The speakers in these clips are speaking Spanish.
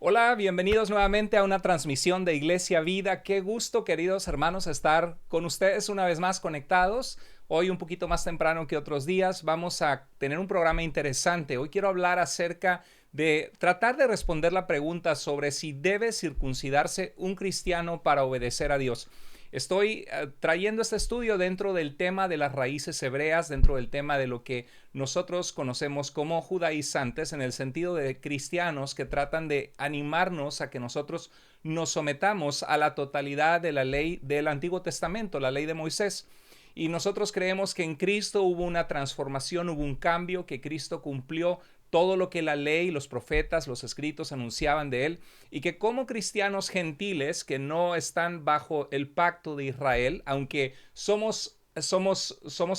Hola, bienvenidos nuevamente a una transmisión de Iglesia Vida. Qué gusto, queridos hermanos, estar con ustedes una vez más conectados. Hoy un poquito más temprano que otros días vamos a tener un programa interesante. Hoy quiero hablar acerca de tratar de responder la pregunta sobre si debe circuncidarse un cristiano para obedecer a Dios. Estoy trayendo este estudio dentro del tema de las raíces hebreas, dentro del tema de lo que nosotros conocemos como judaizantes, en el sentido de cristianos que tratan de animarnos a que nosotros nos sometamos a la totalidad de la ley del Antiguo Testamento, la ley de Moisés. Y nosotros creemos que en Cristo hubo una transformación, hubo un cambio, que Cristo cumplió todo lo que la ley, los profetas, los escritos anunciaban de él, y que como cristianos gentiles que no están bajo el pacto de Israel, aunque somos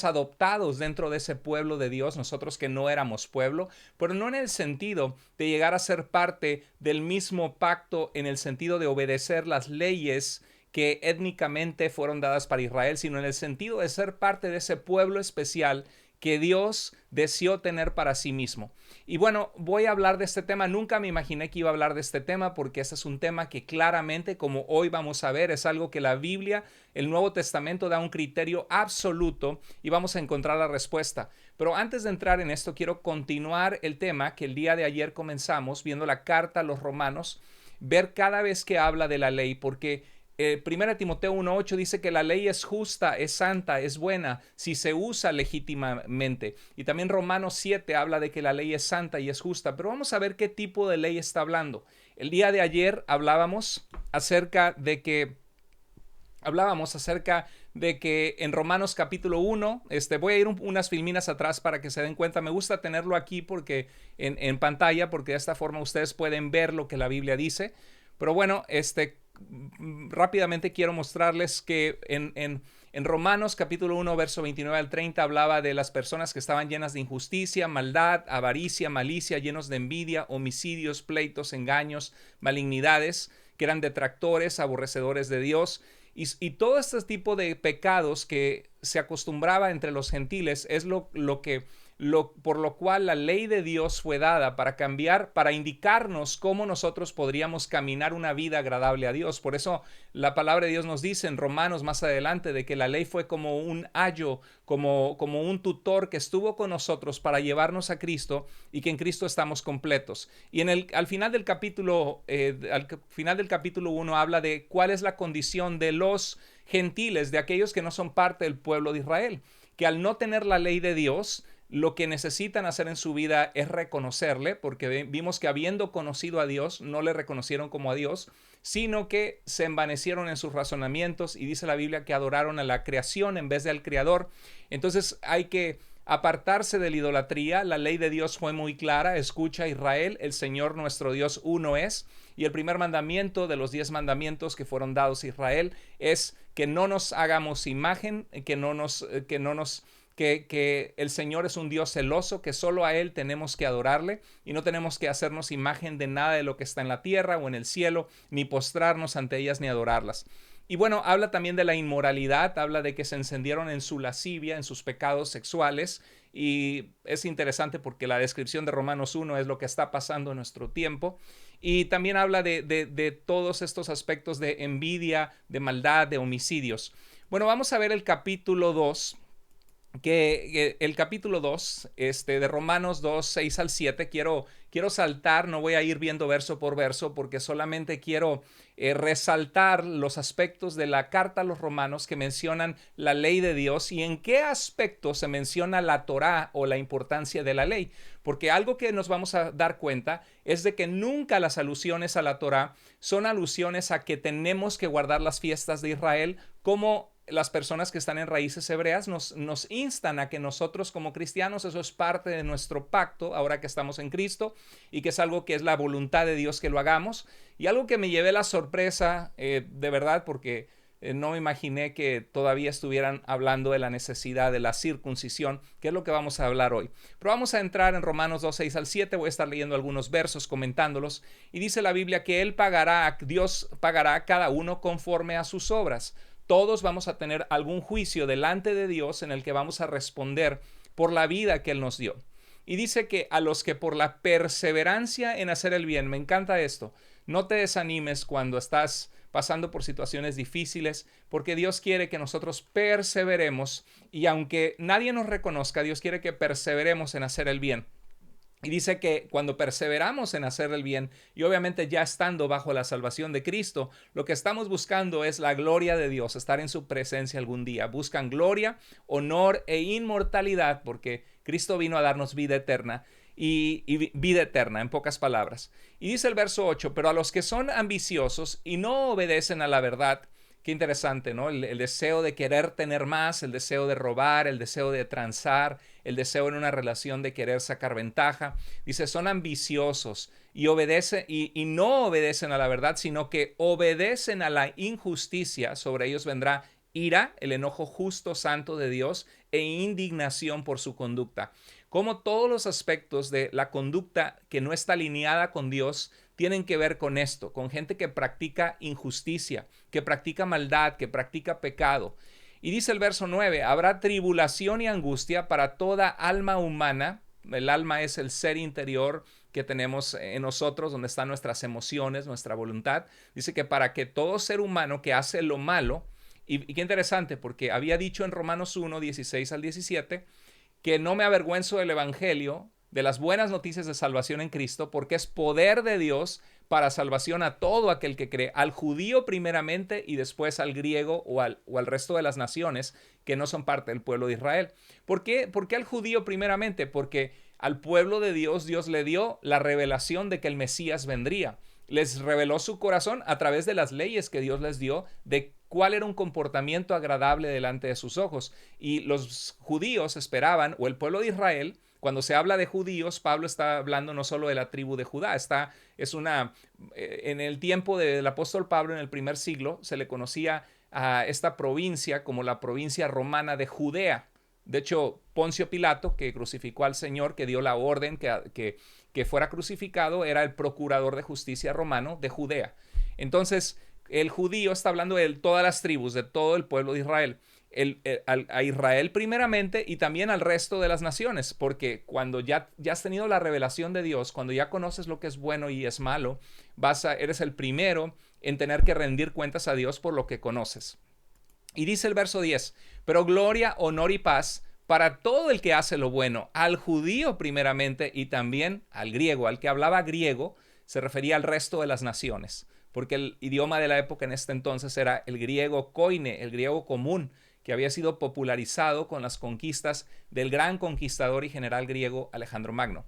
adoptados dentro de ese pueblo de Dios, nosotros que no éramos pueblo, pero no en el sentido de llegar a ser parte del mismo pacto, en el sentido de obedecer las leyes que étnicamente fueron dadas para Israel, sino en el sentido de ser parte de ese pueblo especial que Dios deseó tener para sí mismo. Y bueno, voy a hablar de este tema. Nunca me imaginé que iba a hablar de este tema, porque este es un tema que claramente, como hoy vamos a ver, es algo que la Biblia, el Nuevo Testamento, da un criterio absoluto y vamos a encontrar la respuesta. Pero antes de entrar en esto, quiero continuar el tema que el día de ayer comenzamos viendo la carta a los Romanos, ver cada vez que habla de la ley, porque 1 Timoteo 1:8 dice que la ley es justa, es santa, es buena si se usa legítimamente. Y también Romanos 7 habla de que la ley es santa y es justa. Pero vamos a ver qué tipo de ley está hablando. El día de ayer hablábamos acerca de que en Romanos capítulo 1, voy a ir unas filminas atrás para que se den cuenta. Me gusta tenerlo aquí porque en pantalla, porque de esta forma ustedes pueden ver lo que la Biblia dice. Pero bueno, rápidamente quiero mostrarles que en Romanos capítulo 1, verso 29 al 30 hablaba de las personas que estaban llenas de injusticia, maldad, avaricia, malicia, llenos de envidia, homicidios, pleitos, engaños, malignidades, que eran detractores, aborrecedores de Dios. Y todo este tipo de pecados que se acostumbraba entre los gentiles es por lo cual la ley de Dios fue dada para cambiar, para indicarnos cómo nosotros podríamos caminar una vida agradable a Dios. Por eso la palabra de Dios nos dice en Romanos más adelante de que la ley fue como un ayo, como un tutor que estuvo con nosotros para llevarnos a Cristo, y que en Cristo estamos completos. Y al final del capítulo 1 habla de cuál es la condición de los gentiles, de aquellos que no son parte del pueblo de Israel, que al no tener la ley de Dios, lo que necesitan hacer en su vida es reconocerle, porque vimos que habiendo conocido a Dios, no le reconocieron como a Dios, sino que se envanecieron en sus razonamientos, y dice la Biblia que adoraron a la creación en vez de al Creador. Entonces hay que apartarse de la idolatría. La ley de Dios fue muy clara: escucha, Israel, el Señor nuestro Dios uno es. Y el primer mandamiento de los 10 mandamientos que fueron dados a Israel es que no nos hagamos imagen, que el Señor es un Dios celoso, que solo a Él tenemos que adorarle, y no tenemos que hacernos imagen de nada de lo que está en la tierra o en el cielo, ni postrarnos ante ellas ni adorarlas. Y bueno, habla también de la inmoralidad, habla de que se encendieron en su lascivia, en sus pecados sexuales, y es interesante porque la descripción de Romanos 1 es lo que está pasando en nuestro tiempo. Y también habla de todos estos aspectos de envidia, de maldad, de homicidios. Bueno, vamos a ver el capítulo 2, que el capítulo 2 de Romanos 2, 6 al 7, quiero saltar, no voy a ir viendo verso por verso, porque solamente quiero resaltar los aspectos de la carta a los romanos que mencionan la ley de Dios, y en qué aspecto se menciona la Torá o la importancia de la ley. Porque algo que nos vamos a dar cuenta es de que nunca las alusiones a la Torá son alusiones a que tenemos que guardar las fiestas de Israel, como las personas que están en raíces hebreas nos instan a que nosotros como cristianos, eso es parte de nuestro pacto ahora que estamos en Cristo, y que es algo que es la voluntad de Dios que lo hagamos. Y algo que me llevé la sorpresa, de verdad, porque no me imaginé que todavía estuvieran hablando de la necesidad de la circuncisión, que es lo que vamos a hablar hoy. Pero vamos a entrar en Romanos 2, 6 al 7, voy a estar leyendo algunos versos, comentándolos, y dice la Biblia que Dios pagará a cada uno conforme a sus obras. Todos vamos a tener algún juicio delante de Dios en el que vamos a responder por la vida que Él nos dio. Y dice que a los que por la perseverancia en hacer el bien, me encanta esto, No te desanimes cuando estás pasando por situaciones difíciles, porque Dios quiere que nosotros perseveremos y aunque nadie nos reconozca, Dios quiere que perseveremos en hacer el bien. Y dice que cuando perseveramos en hacer el bien y obviamente ya estando bajo la salvación de Cristo, lo que estamos buscando es la gloria de Dios, estar en su presencia algún día. Buscan gloria, honor e inmortalidad porque Cristo vino a darnos vida eterna y vida eterna, en pocas palabras. Y dice el verso 8, pero a los que son ambiciosos y no obedecen a la verdad. Qué interesante, ¿no? El deseo de querer tener más, el deseo de robar, el deseo de transar, el deseo en una relación de querer sacar ventaja. Dice, son ambiciosos y no obedecen a la verdad, sino que obedecen a la injusticia. Sobre ellos vendrá ira, el enojo justo, santo de Dios e indignación por su conducta. Como todos los aspectos de la conducta que no está alineada con Dios tienen que ver con esto, con gente que practica injusticia, que practica maldad, que practica pecado. Y dice el verso 9, habrá tribulación y angustia para toda alma humana. El alma es el ser interior que tenemos en nosotros, donde están nuestras emociones, nuestra voluntad. Dice que para que todo ser humano que hace lo malo, y qué interesante, porque había dicho en Romanos 1, 16 al 17, que no me avergüenzo del evangelio, de las buenas noticias de salvación en Cristo, porque es poder de Dios para salvación a todo aquel que cree, al judío primeramente y después al griego o al resto de las naciones que no son parte del pueblo de Israel. ¿Por qué? ¿Por qué al judío primeramente? Porque al pueblo de Dios, Dios le dio la revelación de que el Mesías vendría. Les reveló su corazón a través de las leyes que Dios les dio de cuál era un comportamiento agradable delante de sus ojos. Y los judíos esperaban, o el pueblo de Israel, cuando se habla de judíos, Pablo está hablando no solo de la tribu de Judá, en el tiempo del apóstol Pablo, en el primer siglo, se le conocía a esta provincia como la provincia romana de Judea. De hecho, Poncio Pilato, que crucificó al Señor, que dio la orden que fuera crucificado, era el procurador de justicia romano de Judea. Entonces, el judío está hablando de todas las tribus, de todo el pueblo de Israel. A Israel primeramente y también al resto de las naciones, porque cuando ya has tenido la revelación de Dios, cuando ya conoces lo que es bueno y es malo, eres el primero en tener que rendir cuentas a Dios por lo que conoces. Y dice el verso 10, pero gloria, honor y paz para todo el que hace lo bueno, al judío primeramente y también al griego. Al que hablaba griego se refería al resto de las naciones, porque el idioma de la época en este entonces era el griego koine, el griego común, que había sido popularizado con las conquistas del gran conquistador y general griego Alejandro Magno.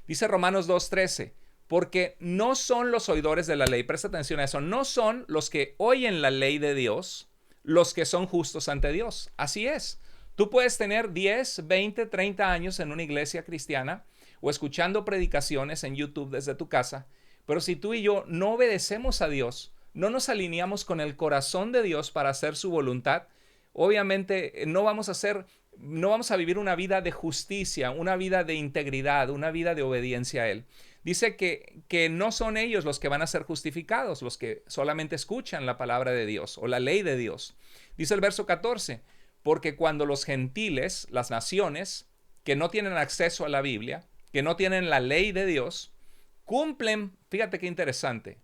Dice Romanos 2:13, porque no son los oidores de la ley, presta atención a eso, no son los que oyen la ley de Dios los que son justos ante Dios. Así es. Tú puedes tener 10, 20, 30 años en una iglesia cristiana o escuchando predicaciones en YouTube desde tu casa, pero si tú y yo no obedecemos a Dios, no nos alineamos con el corazón de Dios para hacer su voluntad, obviamente no vamos a vivir una vida de justicia, una vida de integridad, una vida de obediencia a Él. Dice que no son ellos los que van a ser justificados, los que solamente escuchan la palabra de Dios o la ley de Dios. Dice el verso 14, porque cuando los gentiles, las naciones, que no tienen acceso a la Biblia, que no tienen la ley de Dios, cumplen, fíjate qué interesante,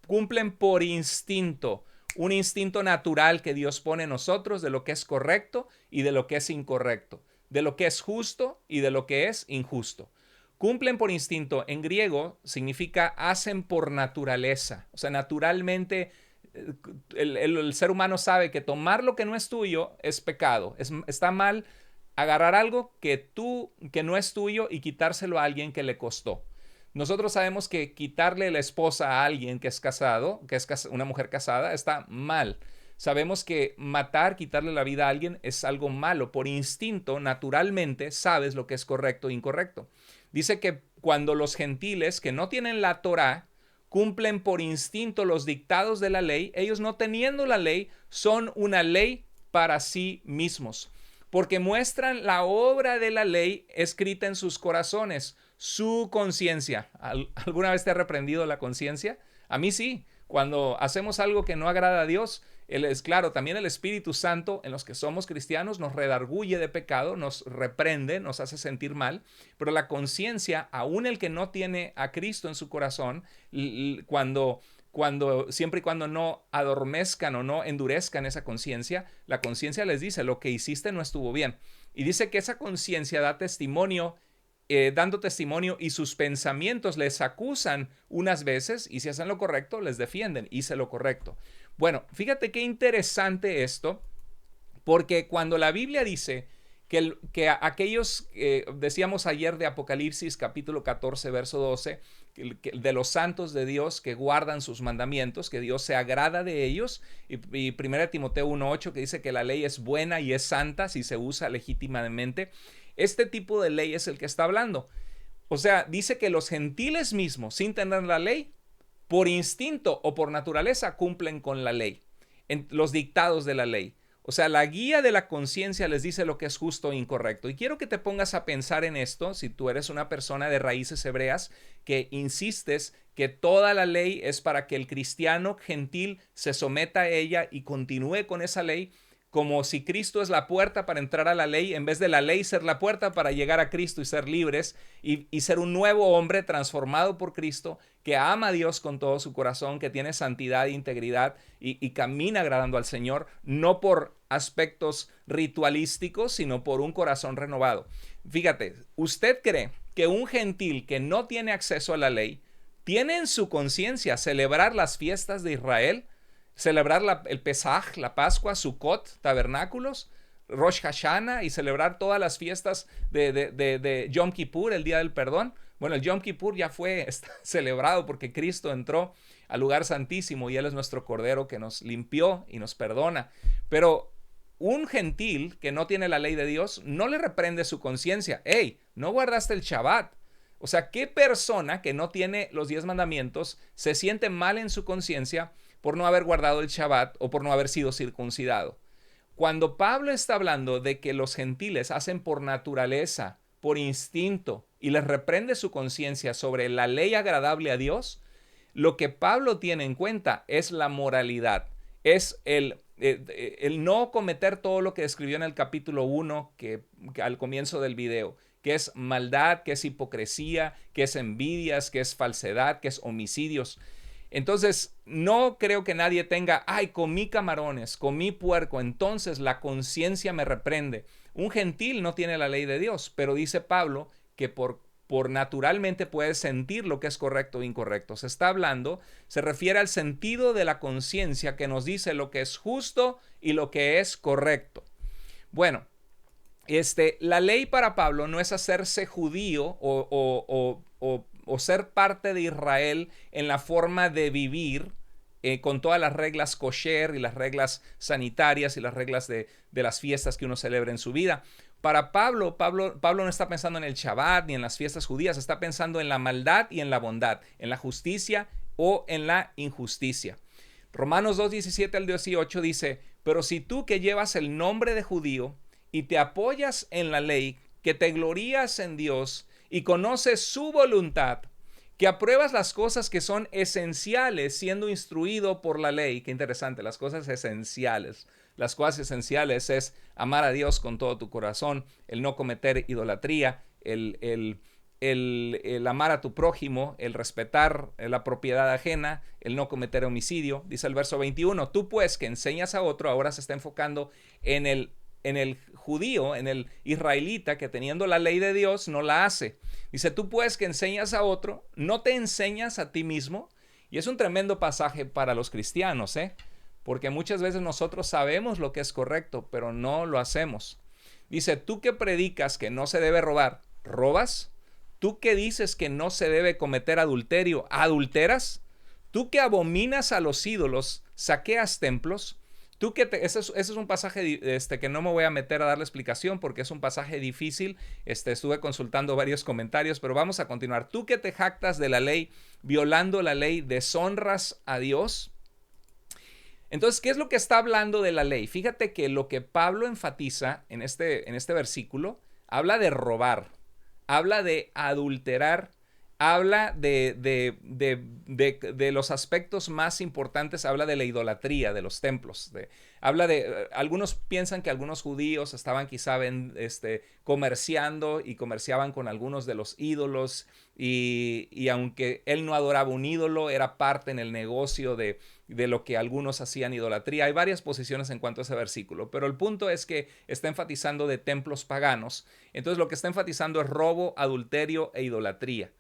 cumplen por instinto, un instinto natural que Dios pone en nosotros de lo que es correcto y de lo que es incorrecto, de lo que es justo y de lo que es injusto. Cumplen por instinto, en griego significa hacen por naturaleza, o sea, naturalmente el ser humano sabe que tomar lo que no es tuyo es pecado, está mal agarrar algo que no es tuyo y quitárselo a alguien que le costó. Nosotros sabemos que quitarle la esposa a alguien que es casado, que es una mujer casada, está mal. Sabemos que quitarle la vida a alguien es algo malo. Por instinto, naturalmente, sabes lo que es correcto e incorrecto. Dice que cuando los gentiles que no tienen la Torá cumplen por instinto los dictados de la ley, ellos no teniendo la ley, son una ley para sí mismos, porque muestran la obra de la ley escrita en sus corazones, su conciencia. ¿Alguna vez te ha reprendido la conciencia? A mí sí. Cuando hacemos algo que no agrada a Dios, Él es claro, también el Espíritu Santo en los que somos cristianos nos redarguye de pecado, nos reprende, nos hace sentir mal, pero la conciencia, aún el que no tiene a Cristo en su corazón, siempre y cuando no adormezcan o no endurezcan esa conciencia, la conciencia les dice, lo que hiciste no estuvo bien. Y dice que esa conciencia da testimonio, dando testimonio, y sus pensamientos les acusan unas veces, y si hacen lo correcto, les defienden, hice lo correcto. Bueno, fíjate qué interesante esto, porque cuando la Biblia dice que aquellos, decíamos ayer de Apocalipsis capítulo 14, verso 12, de los santos de Dios que guardan sus mandamientos, que Dios se agrada de ellos, y 1 Timoteo 1:8 que dice que la ley es buena y es santa si se usa legítimamente. Este tipo de ley es el que está hablando. O sea, dice que los gentiles mismos, sin tener la ley, por instinto o por naturaleza, cumplen con la ley, en los dictados de la ley. O sea, la guía de la conciencia les dice lo que es justo e incorrecto. Y quiero que te pongas a pensar en esto, si tú eres una persona de raíces hebreas que insistes que toda la ley es para que el cristiano gentil se someta a ella y continúe con esa ley, como si Cristo es la puerta para entrar a la ley, en vez de la ley ser la puerta para llegar a Cristo y ser libres y ser un nuevo hombre transformado por Cristo, que ama a Dios con todo su corazón, que tiene santidad e integridad y camina agradando al Señor, no por aspectos ritualísticos, sino por un corazón renovado. Fíjate, ¿usted cree que un gentil que no tiene acceso a la ley tiene en su conciencia celebrar las fiestas de Israel? Celebrar el Pesaj, la Pascua, Sukkot, tabernáculos, Rosh Hashanah y celebrar todas las fiestas de Yom Kippur, el día del perdón. Bueno, el Yom Kippur ya fue celebrado porque Cristo entró al lugar santísimo y Él es nuestro Cordero que nos limpió y nos perdona. Pero un gentil que no tiene la ley de Dios no le reprende su conciencia. ¡Hey! No guardaste el Shabbat. O sea, ¿qué persona que no tiene los 10 mandamientos se siente mal en su conciencia por no haber guardado el Shabbat o por no haber sido circuncidado? Cuando Pablo está hablando de que los gentiles hacen por naturaleza, por instinto, y les reprende su conciencia sobre la ley agradable a Dios, lo que Pablo tiene en cuenta es la moralidad, es el no cometer todo lo que describió en el capítulo 1 que al comienzo del video, que es maldad, que es hipocresía, que es envidias, que es falsedad, que es homicidios. Entonces, no creo que nadie tenga, ay, comí camarones, comí puerco, entonces la conciencia me reprende. Un gentil no tiene la ley de Dios, pero dice Pablo que por naturalmente puede sentir lo que es correcto o incorrecto. Se está hablando, se refiere al sentido de la conciencia que nos dice lo que es justo y lo que es correcto. Bueno, la ley para Pablo no es hacerse judío o ser parte de Israel en la forma de vivir con todas las reglas kosher y las reglas sanitarias y las reglas de las fiestas que uno celebra en su vida. Para Pablo no está pensando en el Shabbat ni en las fiestas judías, está pensando en la maldad y en la bondad, en la justicia o en la injusticia. Romanos 2:17 al 18 dice, pero si tú que llevas el nombre de judío y te apoyas en la ley, que te glorías en Dios y conoces su voluntad, que apruebas las cosas que son esenciales siendo instruido por la ley. Qué interesante, las cosas esenciales. Las cosas esenciales es amar a Dios con todo tu corazón, el no cometer idolatría, el amar a tu prójimo, el respetar la propiedad ajena, el no cometer homicidio. Dice el verso 21, tú pues que enseñas a otro, ahora se está enfocando en el judío, en el israelita que teniendo la ley de Dios no la hace. Dice, tú pues que enseñas a otro, no te enseñas a ti mismo. Y es un tremendo pasaje para los cristianos, porque muchas veces nosotros sabemos lo que es correcto, pero no lo hacemos. Dice, tú que predicas que no se debe robar, ¿robas? Tú que dices que no se debe cometer adulterio, ¿adulteras? Tú que abominas a los ídolos, ¿saqueas templos? Ese es un pasaje que no me voy a meter a darle explicación porque es un pasaje difícil. Estuve consultando varios comentarios, pero vamos a continuar. Tú que te jactas de la ley, violando la ley, deshonras a Dios. Entonces, ¿qué es lo que está hablando de la ley? Fíjate que lo que Pablo enfatiza en este versículo, habla de robar, habla de adulterar, habla de los aspectos más importantes, habla de la idolatría, de los templos. Habla de, algunos piensan que algunos judíos estaban quizá comerciando y comerciaban con algunos de los ídolos y aunque él no adoraba un ídolo, era parte en el negocio de lo que algunos hacían idolatría. Hay varias posiciones en cuanto a ese versículo, pero el punto es que está enfatizando de templos paganos. Entonces lo que está enfatizando es robo, adulterio e idolatría.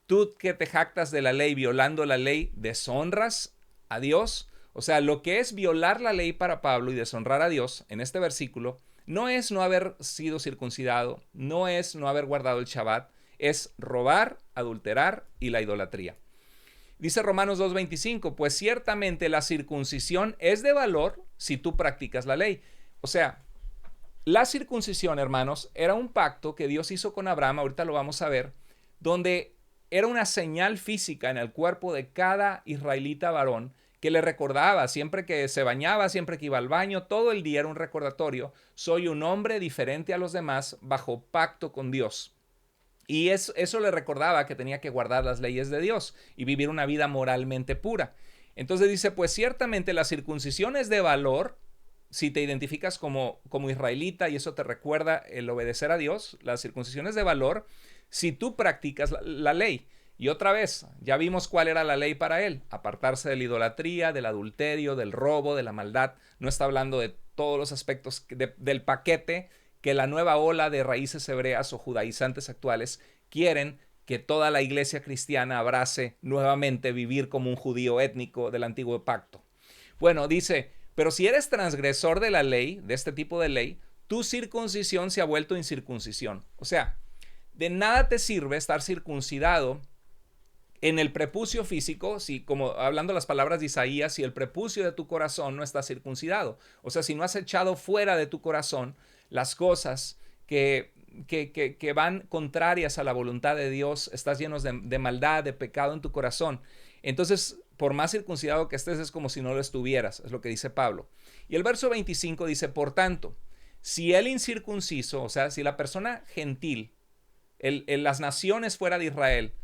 Tú que te jactas de la ley violando la ley, deshonras a Dios. O sea, lo que es violar la ley para Pablo y deshonrar a Dios en este versículo no es no haber sido circuncidado, no es no haber guardado el Shabbat, es robar, adulterar y la idolatría. Dice Romanos 2:25, pues ciertamente la circuncisión es de valor si tú practicas la ley. O sea, la circuncisión, hermanos, era un pacto que Dios hizo con Abraham, ahorita lo vamos a ver, donde era una señal física en el cuerpo de cada israelita varón que le recordaba siempre que se bañaba, siempre que iba al baño, todo el día era un recordatorio, soy un hombre diferente a los demás bajo pacto con Dios. Y eso le recordaba que tenía que guardar las leyes de Dios y vivir una vida moralmente pura. Entonces dice, pues ciertamente la circuncisión es de valor si te identificas como israelita y eso te recuerda el obedecer a Dios. La circuncisión es de valor si tú practicas la ley. Y otra vez, ya vimos cuál era la ley para él. Apartarse de la idolatría, del adulterio, del robo, de la maldad. No está hablando de todos los aspectos del paquete que la nueva ola de raíces hebreas o judaizantes actuales quieren que toda la iglesia cristiana abrace nuevamente vivir como un judío étnico del antiguo pacto. Bueno, dice, pero si eres transgresor de la ley, de este tipo de ley, tu circuncisión se ha vuelto incircuncisión. O sea, de nada te sirve estar circuncidado en el prepucio físico, si como hablando las palabras de Isaías, si el prepucio de tu corazón no está circuncidado. O sea, si no has echado fuera de tu corazón las cosas que van contrarias a la voluntad de Dios, estás lleno de maldad, de pecado en tu corazón. Entonces, por más circuncidado que estés, es como si no lo estuvieras, es lo que dice Pablo. Y el verso 25 dice, por tanto, si el incircunciso, o sea, si la persona gentil, las naciones fuera de Israel,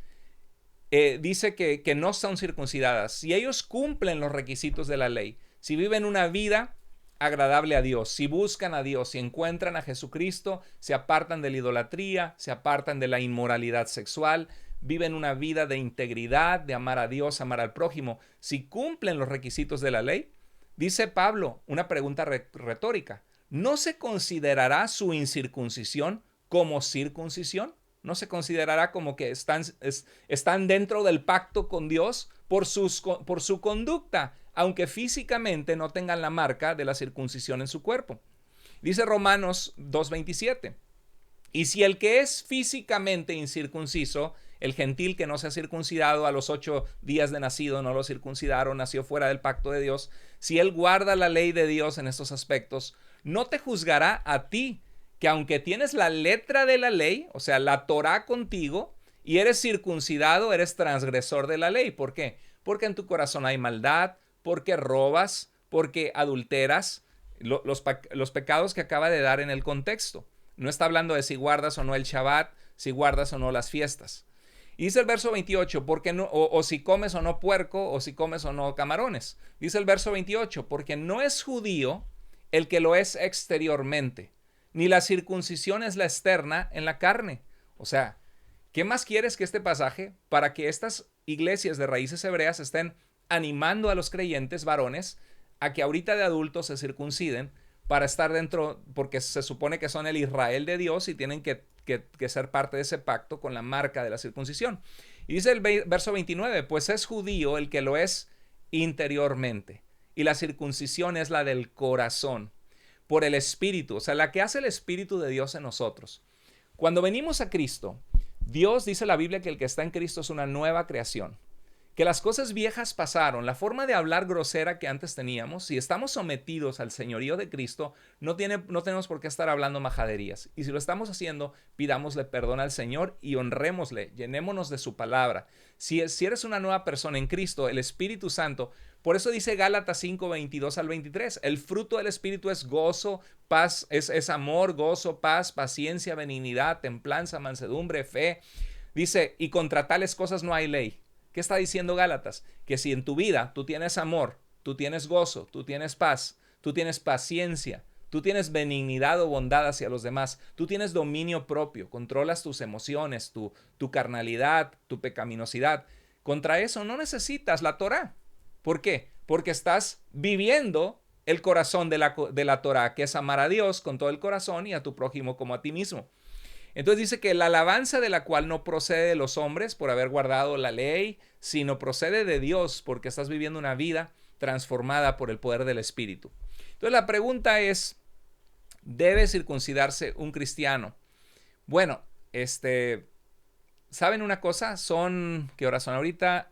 dice que no son circuncidadas, si ellos cumplen los requisitos de la ley, si viven una vida agradable a Dios, si buscan a Dios, si encuentran a Jesucristo, se apartan de la idolatría, se apartan de la inmoralidad sexual, viven una vida de integridad, de amar a Dios, amar al prójimo, si cumplen los requisitos de la ley, dice Pablo, una pregunta retórica, ¿no se considerará su incircuncisión como circuncisión? ¿No se considerará como que están dentro del pacto con Dios por su conducta, aunque físicamente no tengan la marca de la circuncisión en su cuerpo? Dice Romanos 2:27. Y si el que es físicamente incircunciso, el gentil que no se ha circuncidado a los 8 días de nacido, no lo circuncidaron, nació fuera del pacto de Dios, si él guarda la ley de Dios en estos aspectos, no te juzgará a ti, que aunque tienes la letra de la ley, o sea, la Torá contigo, y eres circuncidado, eres transgresor de la ley. ¿Por qué? Porque en tu corazón hay maldad, porque robas, porque adulteras, los pecados que acaba de dar en el contexto. No está hablando de si guardas o no el Shabbat, si guardas o no las fiestas. Y dice el verso 28, porque no, o si comes o no puerco, o si comes o no camarones. Dice el verso 28, porque no es judío el que lo es exteriormente, ni la circuncisión es la externa en la carne. O sea, ¿qué más quieres que este pasaje para que estas iglesias de raíces hebreas estén animando a los creyentes varones a que ahorita de adultos se circunciden para estar dentro, porque se supone que son el Israel de Dios y tienen que ser parte de ese pacto con la marca de la circuncisión? Y dice el verso 29, pues es judío el que lo es interiormente, y la circuncisión es la del corazón, por el Espíritu, o sea, la que hace el Espíritu de Dios en nosotros. Cuando venimos a Cristo, Dios dice la Biblia que el que está en Cristo es una nueva creación, que las cosas viejas pasaron, la forma de hablar grosera que antes teníamos, si estamos sometidos al señorío de Cristo, no tenemos por qué estar hablando majaderías. Y si lo estamos haciendo, pidámosle perdón al Señor y honrémosle, llenémonos de su palabra. Si eres una nueva persona en Cristo, el Espíritu Santo, por eso dice Gálatas 5:22 al 23, el fruto del Espíritu es gozo, paz, es amor, gozo, paz, paciencia, benignidad, templanza, mansedumbre, fe. Dice, y contra tales cosas no hay ley. ¿Qué está diciendo Gálatas? Que si en tu vida tú tienes amor, tú tienes gozo, tú tienes paz, tú tienes paciencia, tú tienes benignidad o bondad hacia los demás, tú tienes dominio propio, controlas tus emociones, tu carnalidad, tu pecaminosidad. Contra eso no necesitas la Torá. ¿Por qué? Porque estás viviendo el corazón de la Torá, que es amar a Dios con todo el corazón y a tu prójimo como a ti mismo. Entonces dice que la alabanza de la cual no procede de los hombres por haber guardado la ley, sino procede de Dios porque estás viviendo una vida transformada por el poder del Espíritu. Entonces la pregunta es, ¿debe circuncidarse un cristiano? Bueno, ¿saben una cosa? ¿Qué horas son ahorita?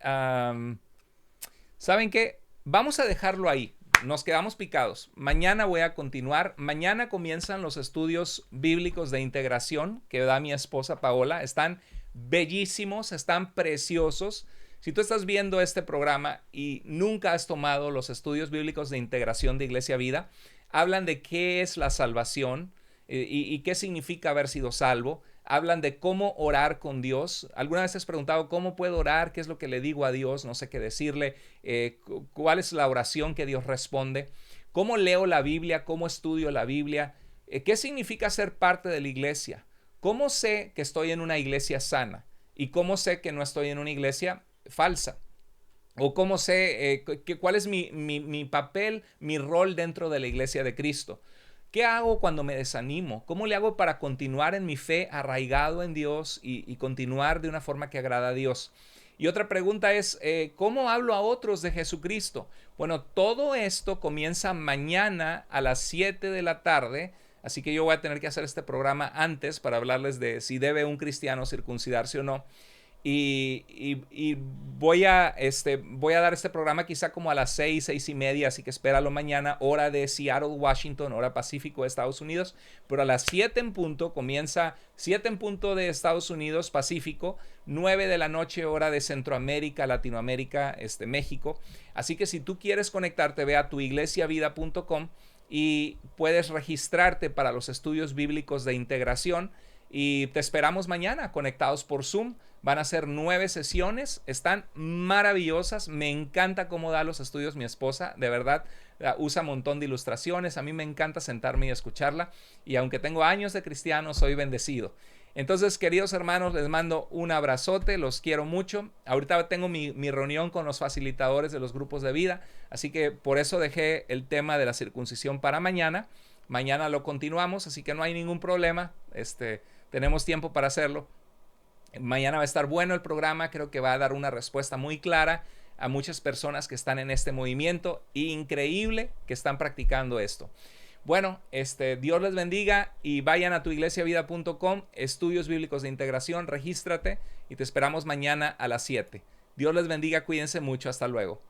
¿Saben qué? Vamos a dejarlo ahí. Nos quedamos picados. Mañana voy a continuar. Mañana comienzan los estudios bíblicos de integración que da mi esposa Paola. Están bellísimos, están preciosos. Si tú estás viendo este programa y nunca has tomado los estudios bíblicos de integración de Iglesia Vida, hablan de qué es la salvación y qué significa haber sido salvo. Hablan de cómo orar con Dios. ¿Alguna vez te has preguntado cómo puedo orar? ¿Qué es lo que le digo a Dios? No sé qué decirle. ¿Cuál es la oración que Dios responde? ¿Cómo leo la Biblia? ¿Cómo estudio la Biblia? ¿Qué significa ser parte de la iglesia? ¿Cómo sé que estoy en una iglesia sana? ¿Y cómo sé que no estoy en una iglesia falsa? ¿O cómo sé cuál es mi papel, mi rol dentro de la iglesia de Cristo? ¿Qué hago cuando me desanimo? ¿Cómo le hago para continuar en mi fe arraigado en Dios y continuar de una forma que agrada a Dios? Y otra pregunta es, ¿cómo hablo a otros de Jesucristo? Bueno, todo esto comienza mañana a las 7 de la tarde, así que yo voy a tener que hacer este programa antes para hablarles de si debe un cristiano circuncidarse o no. Y voy a dar este programa quizá como a las 6:30, así que espéralo mañana, hora de Seattle, Washington, hora Pacífico de Estados Unidos, pero a las 7 en punto, comienza 7 en punto de Estados Unidos, Pacífico, 9 de la noche, hora de Centroamérica, Latinoamérica, México. Así que si tú quieres conectarte, ve a tuiglesiavida.com y puedes registrarte para los estudios bíblicos de integración. Y te esperamos mañana conectados por Zoom. Van a ser 9 sesiones, están maravillosas. Me encanta cómo da los estudios mi esposa, de verdad, usa un montón de ilustraciones. A mí me encanta sentarme y escucharla. Y aunque tengo años de cristiano, soy bendecido. Entonces, queridos hermanos, les mando un abrazote, los quiero mucho. Ahorita tengo mi reunión con los facilitadores de los grupos de vida, así que por eso dejé el tema de la circuncisión para mañana. Mañana lo continuamos, así que no hay ningún problema. Tenemos tiempo para hacerlo. Mañana va a estar bueno el programa, creo que va a dar una respuesta muy clara a muchas personas que están en este movimiento. Increíble que están practicando esto. Bueno, Dios les bendiga y vayan a tuiglesiavida.com, estudios bíblicos de integración, regístrate y te esperamos mañana a las 7. Dios les bendiga, cuídense mucho, hasta luego.